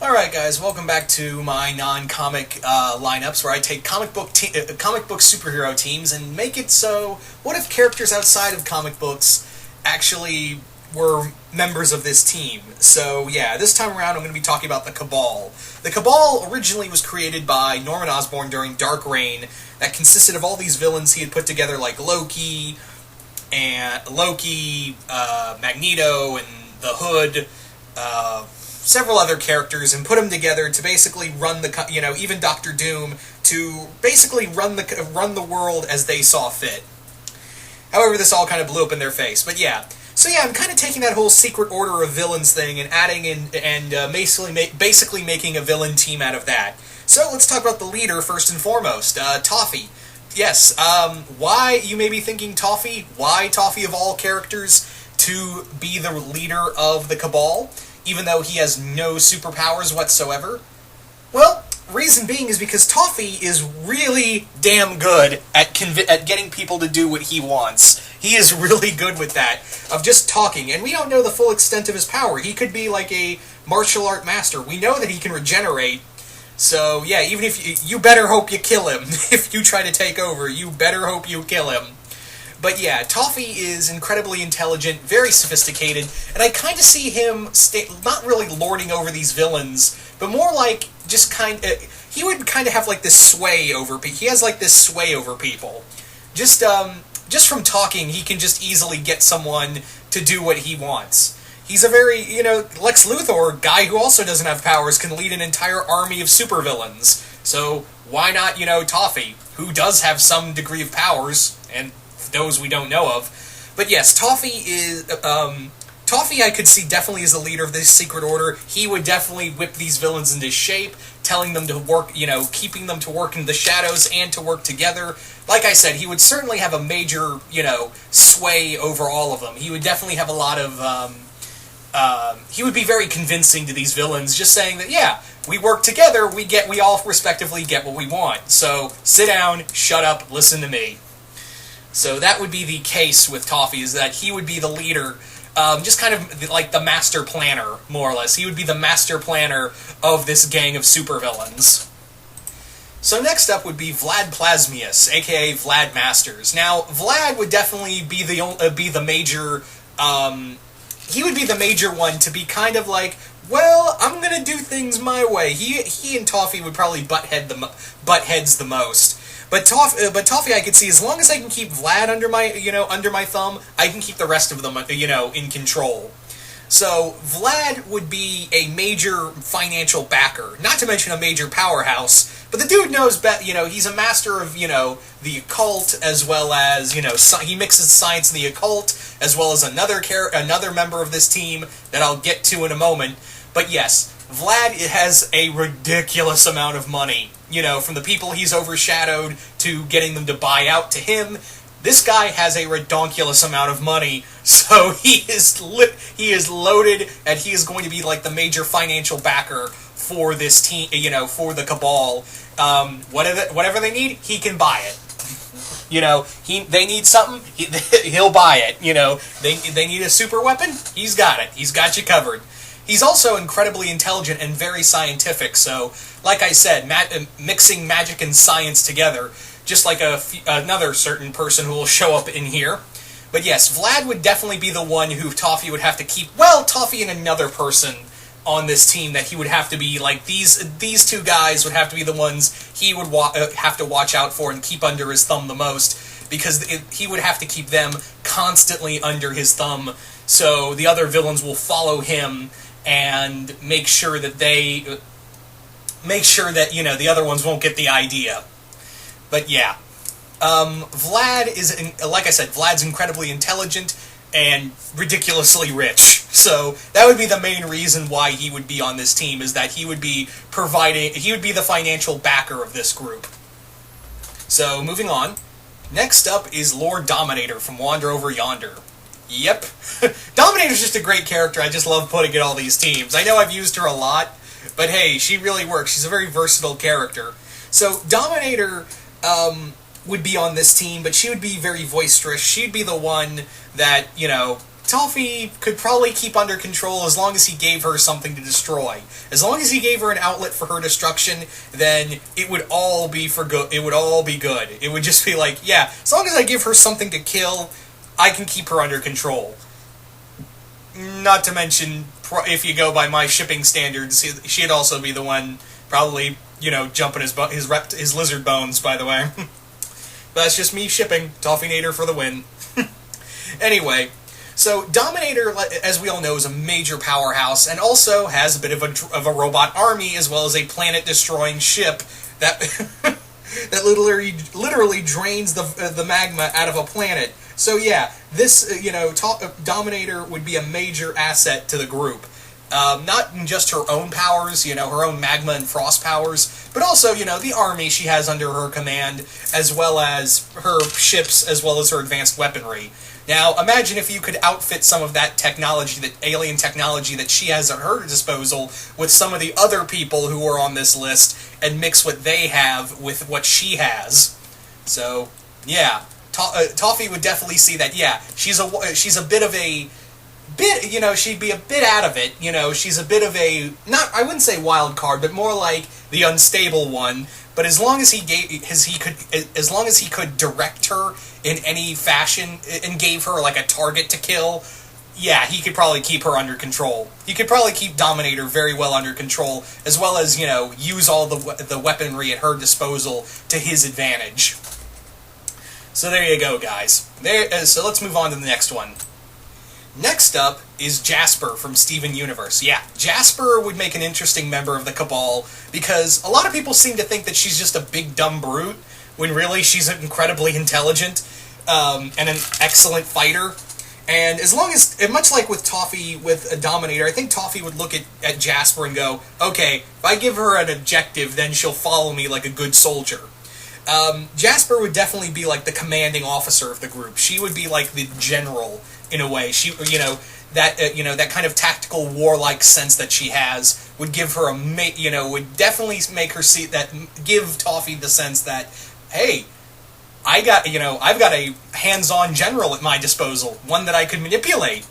Alright guys, welcome back to my non-comic lineups where I take comic book superhero teams and make it so, what if characters outside of comic books actually were members of this team? So yeah, this time around I'm going to be talking about the Cabal. The Cabal originally was created by Norman Osborn during Dark Reign that consisted of all these villains he had put together like Loki, Magneto, and the Hood, several other characters, and put them together to basically run the, even Doctor Doom, to basically run the world as they saw fit. However, this all kind of blew up in their face. But yeah, so yeah, I'm kind of taking that whole secret order of villains thing and adding in and basically making a villain team out of that. So let's talk about the leader first and foremost, Toffee. Yes, why, you may be thinking, Toffee? Why Toffee of all characters to be the leader of the Cabal, even though he has no superpowers whatsoever? Well, reason being is because Toffee is really damn good at getting people to do what he wants. He is really good with that, of just talking, and we don't know the full extent of his power. He could be like a martial art master. We know that he can regenerate, so yeah, even if you better hope you kill him. If you try to take over, you better hope you kill him. But yeah, Toffee is incredibly intelligent, very sophisticated, and I kind of see him not really lording over these villains, but more like just he would kind of have like this sway over people. He has like this sway over people. Just from talking, he can just easily get someone to do what he wants. He's a very, Lex Luthor, guy who also doesn't have powers, can lead an entire army of supervillains. So why not, Toffee, who does have some degree of powers, and those we don't know of. But yes, Toffee I could see definitely as the leader of this secret order. He would definitely whip these villains into shape, telling them to work, keeping them to work in the shadows and to work together. Like I said, he would certainly have a major, sway over all of them. He would definitely have a lot of, he would be very convincing to these villains, just saying that, yeah, we work together, we all respectively get what we want. So, sit down, shut up, listen to me. So that would be the case with Toffee, is that he would be the leader, just kind of like the master planner, more or less. He would be the master planner of this gang of supervillains. So next up would be Vlad Plasmius, aka Vlad Masters. Now, Vlad would definitely be the major, he would be the major one to be kind of like, well, I'm gonna do things my way. He and Toffee would probably butt heads the most. But Toffee, I could see, as long as I can keep Vlad under my thumb, I can keep the rest of them, in control. So Vlad would be a major financial backer, not to mention a major powerhouse. But the dude knows, he's a master of, the occult, as well as, he mixes science and the occult, as well as another member of this team that I'll get to in a moment. But yes, Vlad has a ridiculous amount of money. From the people he's overshadowed to getting them to buy out to him, this guy has a redonkulous amount of money. So he is loaded, and he is going to be like the major financial backer for this team, for the Cabal. Whatever they need, he can buy it. They need something, he'll buy it. They need a super weapon, he's got it. He's got you covered. He's also incredibly intelligent and very scientific, so, like I said, mixing magic and science together, just like another certain person who will show up in here. But yes, Vlad would definitely be the one who Toffee would have to keep, Toffee and another person on this team that he would have to be, like, these two guys would have to be the ones he would have to watch out for and keep under his thumb the most, because he would have to keep them constantly under his thumb, so the other villains will follow him and make sure that the other ones won't get the idea. But yeah, Vlad is, like I said, Vlad's incredibly intelligent and ridiculously rich. So that would be the main reason why he would be on this team, is that he would be the financial backer of this group. So moving on, next up is Lord Dominator from Wander Over Yonder. Yep. Dominator's just a great character. I just love putting in all these teams. I know I've used her a lot, but hey, she really works. She's a very versatile character. So Dominator would be on this team, but she would be very boisterous. She'd be the one that, Toffee could probably keep under control as long as he gave her something to destroy. As long as he gave her an outlet for her destruction, then it would all be for good. It would all be good. It would just be like, yeah, as long as I give her something to kill, I can keep her under control. Not to mention, if you go by my shipping standards, she'd also be the one probably, jumping his lizard bones, by the way. But that's just me shipping. Toffeenator for the win. Anyway, so Dominator, as we all know, is a major powerhouse, and also has a bit of a robot army, as well as a planet-destroying ship that that literally drains the magma out of a planet. So yeah, this Dominator would be a major asset to the group. Not just her own powers, her own magma and frost powers, but also, the army she has under her command, as well as her ships, as well as her advanced weaponry. Now, imagine if you could outfit some of that technology, that alien technology that she has at her disposal, with some of the other people who are on this list, and mix what they have with what she has. So, yeah, Toffee would definitely see that, yeah, she's a bit of a... she'd be a bit out of it, she's a bit of a, I wouldn't say wild card, but more like the unstable one, but as long as he could direct her in any fashion, and gave her, like, a target to kill, yeah, he could probably keep her under control. He could probably keep Dominator very well under control, as well as, use all the weaponry at her disposal to his advantage. So there you go, guys. So let's move on to the next one. Next up is Jasper from Steven Universe. Yeah, Jasper would make an interesting member of the Cabal, because a lot of people seem to think that she's just a big dumb brute, when really she's incredibly intelligent, and an excellent fighter. And as long as, much like with Toffee with a Dominator, I think Toffee would look at Jasper and go, okay, if I give her an objective, then she'll follow me like a good soldier. Jasper would definitely be like the commanding officer of the group. She would be like the general, in a way. She, that kind of tactical, warlike sense that she has would give her would definitely make her see that, give Toffee the sense that, hey, I've got a hands-on general at my disposal, one that I could manipulate.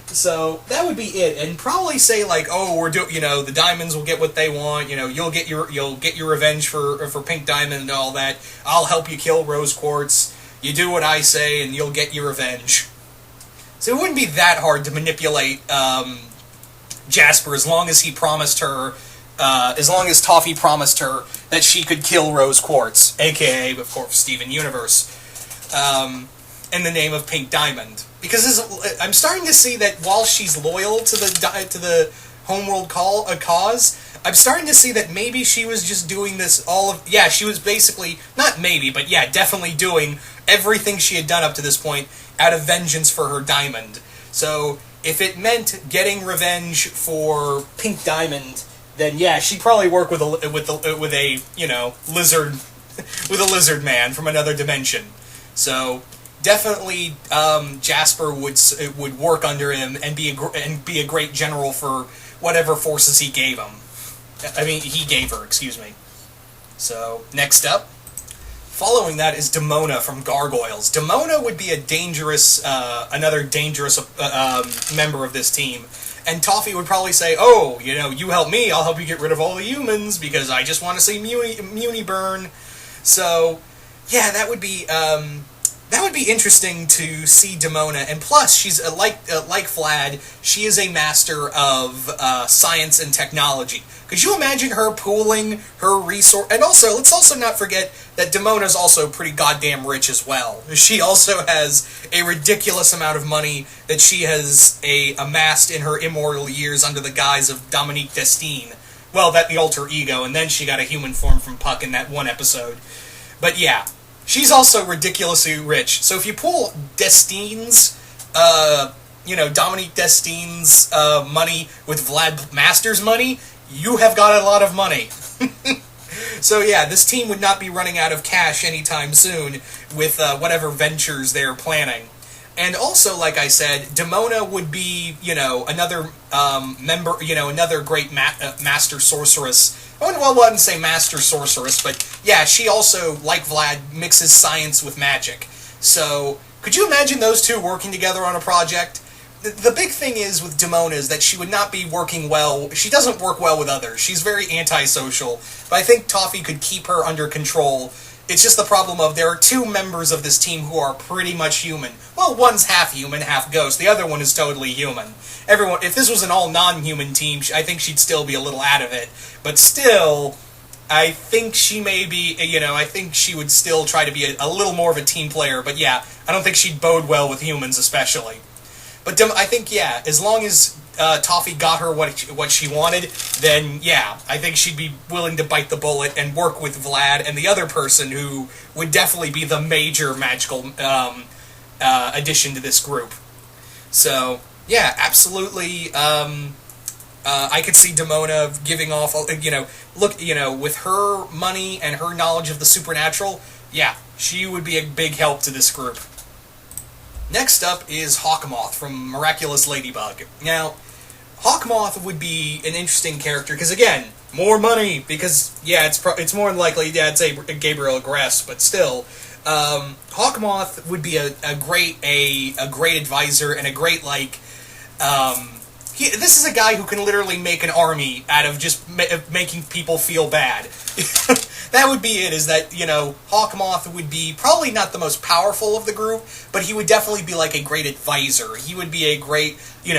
So that would be it, and probably say like, oh, the diamonds will get what they want. You'll get your revenge for Pink Diamond and all that. I'll help you kill Rose Quartz. You do what I say, and you'll get your revenge. So it wouldn't be that hard to manipulate Jasper, as long as he promised her, as long as Toffee promised her that she could kill Rose Quartz, aka, of course, Steven Universe, in the name of Pink Diamond. Because I'm starting to see that while she's loyal to the Homeworld cause, I'm starting to see that maybe she was just doing this she was basically, not maybe, but yeah, definitely doing everything she had done up to this point out of vengeance for her diamond. So, if it meant getting revenge for Pink Diamond, then yeah, she'd probably work with a lizard man from another dimension. So, definitely, Jasper would work under him and be a great general for whatever forces he gave him. He gave her, excuse me. So, next up, following that is Demona from Gargoyles. Demona would be another dangerous member of this team. And Toffee would probably say, oh, you help me, I'll help you get rid of all the humans, because I just want to see Muni burn. So, yeah, that would be interesting to see Demona, and plus, she's like Vlad, she is a master of science and technology. Could you imagine her pooling her resource? And also, let's also not forget that Demona's also pretty goddamn rich as well. She also has a ridiculous amount of money that she has amassed in her immortal years under the guise of Dominique Destine. Well, the alter ego, and then she got a human form from Puck in that one episode. But yeah. She's also ridiculously rich. So if you pull Destine's, Dominique Destine's money with Vlad Master's money, you have got a lot of money. So yeah, this team would not be running out of cash anytime soon with whatever ventures they're planning. And also, like I said, Demona would be, another member, another great master sorceress. I wouldn't say master sorceress, but yeah, she also, like Vlad, mixes science with magic. So Could you imagine those two working together on a project? The big thing is with Demona is that she would not be working well. She doesn't work well with others. She's very antisocial. But I think Toffee could keep her under control. It's just the problem of there are two members of this team who are pretty much human. Well, one's half human, half ghost. The other one is totally human. Everyone, if this was an all non-human team, I think she'd still be a little out of it. But still, I think she may be, I think she would still try to be a little more of a team player. But yeah, I don't think she'd bode well with humans especially. But I think, yeah, as long as Toffee got her what she wanted, then, yeah, I think she'd be willing to bite the bullet and work with Vlad and the other person who would definitely be the major magical addition to this group. So, yeah, absolutely, I could see Demona giving off, with her money and her knowledge of the supernatural, yeah, she would be a big help to this group. Next up is Hawkmoth from Miraculous Ladybug. Now, Hawkmoth would be an interesting character, because again, more money, because, yeah, it's more than likely, yeah, it's a Gabriel Agreste, but still, Hawkmoth would be a great advisor, and a great, this is a guy who can literally make an army out of just making people feel bad. That would be it, is that, Hawkmoth would be probably not the most powerful of the group, but he would definitely be like a great advisor. He would be a great, we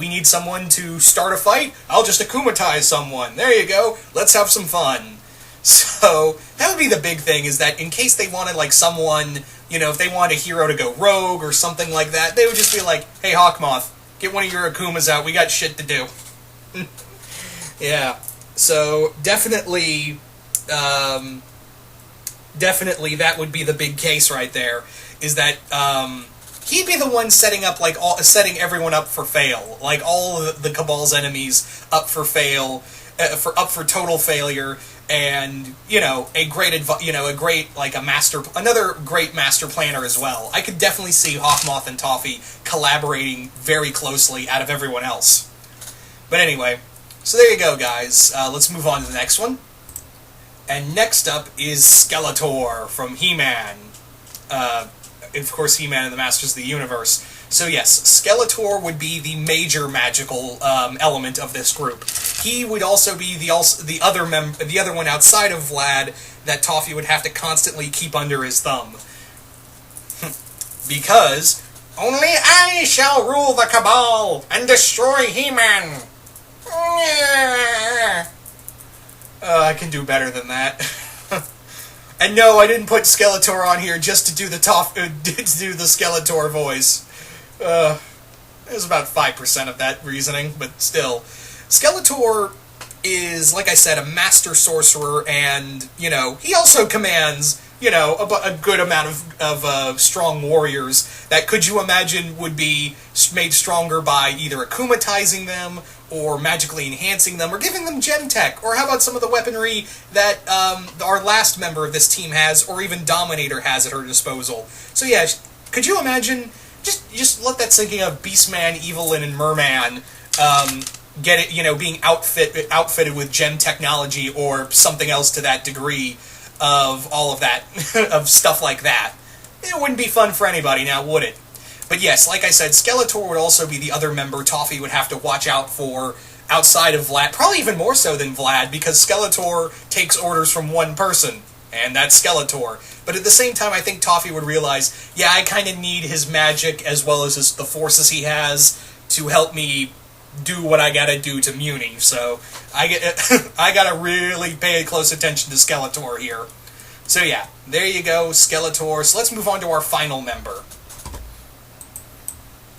need someone to start a fight? I'll just akumatize someone. There you go. Let's have some fun. So, that would be the big thing, is that in case they wanted, someone, if they wanted a hero to go rogue or something like that, they would just be like, hey, Hawkmoth, get one of your Akumas out, we got shit to do. Yeah. So, definitely that would be the big case right there, is that, he'd be the one setting everyone up for fail. All of the Cabal's enemies up for total failure, and, another great master planner as well. I could definitely see Hawkmoth and Toffee collaborating very closely out of everyone else. But anyway, so there you go, guys. Let's move on to the next one. And next up is Skeletor from He-Man. Of course, He-Man and the Masters of the Universe. So yes, Skeletor would be the major magical element of this group. He would also be the other one outside of Vlad that Toffee would have to constantly keep under his thumb. Because only I shall rule the Cabal and destroy He-Man. I can do better than that. And no, I didn't put Skeletor on here just to do the Skeletor voice. There's about 5% of that reasoning, but still. Skeletor is, like I said, a master sorcerer, and, he also commands, a good amount of strong warriors that, could you imagine, would be made stronger by either akumatizing them, or magically enhancing them, or giving them gem tech, or how about some of the weaponry that our last member of this team has, or even Dominator has at her disposal. So yeah, could you imagine, just let that sink in, of Beastman, Evelyn, and Merman, get it, being outfitted with gem technology, or something else to that degree of all of that, of stuff like that. It wouldn't be fun for anybody, now would it? But yes, like I said, Skeletor would also be the other member Toffee would have to watch out for outside of Vlad, probably even more so than Vlad, because Skeletor takes orders from one person, and that's Skeletor. But at the same time, I think Toffee would realize, yeah, I kind of need his magic as well as the forces he has to help me do what I gotta do to Muni, so I gotta really pay close attention to Skeletor here. So yeah, there you go, Skeletor. So let's move on to our final member.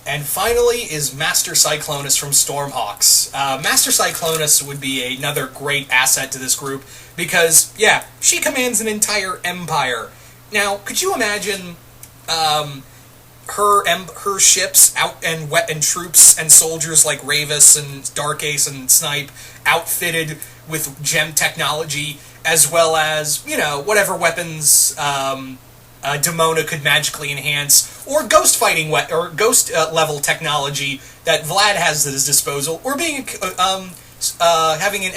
And finally is Master Cyclonus from Stormhawks. Master Cyclonus would be another great asset to this group, because, yeah, she commands an entire empire. Now, could you imagine her ships and troops and soldiers like Ravis and Dark Ace and Snipe outfitted with gem technology, as well as, whatever weapons Demona could magically enhance, or ghost fighting or ghost level technology that Vlad has at his disposal, or being having an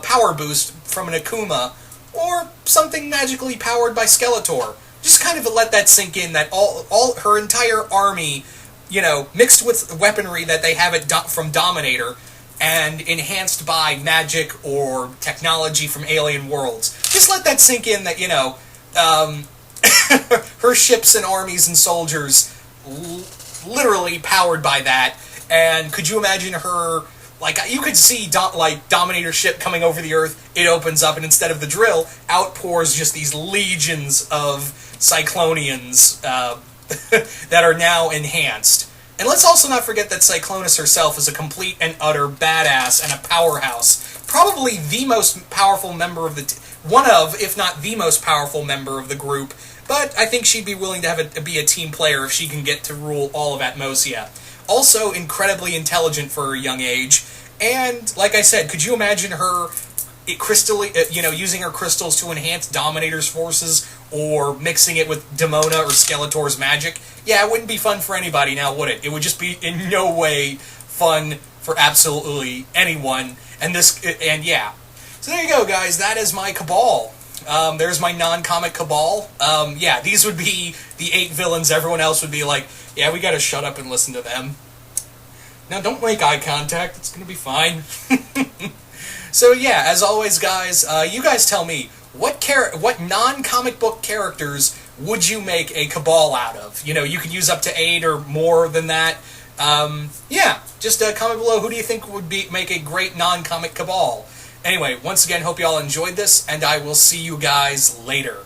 power boost from an Akuma, or something magically powered by Skeletor. just kind of let that sink in, that all her entire army, mixed with weaponry that they have from Dominator, and enhanced by magic or technology from alien worlds. Just let that sink in that, her ships and armies and soldiers literally powered by that. And could you imagine her, you could see Dominator's ship coming over the Earth, it opens up, and instead of the drill, outpours just these legions of Cyclonians that are now enhanced. And let's also not forget that Cyclonus herself is a complete and utter badass and a powerhouse. Probably the most powerful member of one of, if not the most powerful member of the group, but I think she'd be willing to be a team player if she can get to rule all of Atmosia. Also incredibly intelligent for her young age, and like I said, could you imagine her using her crystals to enhance Dominator's forces, or mixing it with Demona or Skeletor's magic? Yeah, it wouldn't be fun for anybody now, would it? It would just be in no way fun for absolutely anyone, and yeah. So there you go, guys, that is my Cabal. There's my non-comic Cabal. Yeah, these would be the 8 villains. Everyone else would be like, yeah, we gotta shut up and listen to them. Now, don't make eye contact. It's gonna be fine. So yeah, as always, guys, you guys tell me, what non-comic book characters would you make a Cabal out of? You could use up to 8 or more than that. Yeah, just comment below, who do you think would make a great non-comic Cabal? Anyway, once again, hope you all enjoyed this, and I will see you guys later.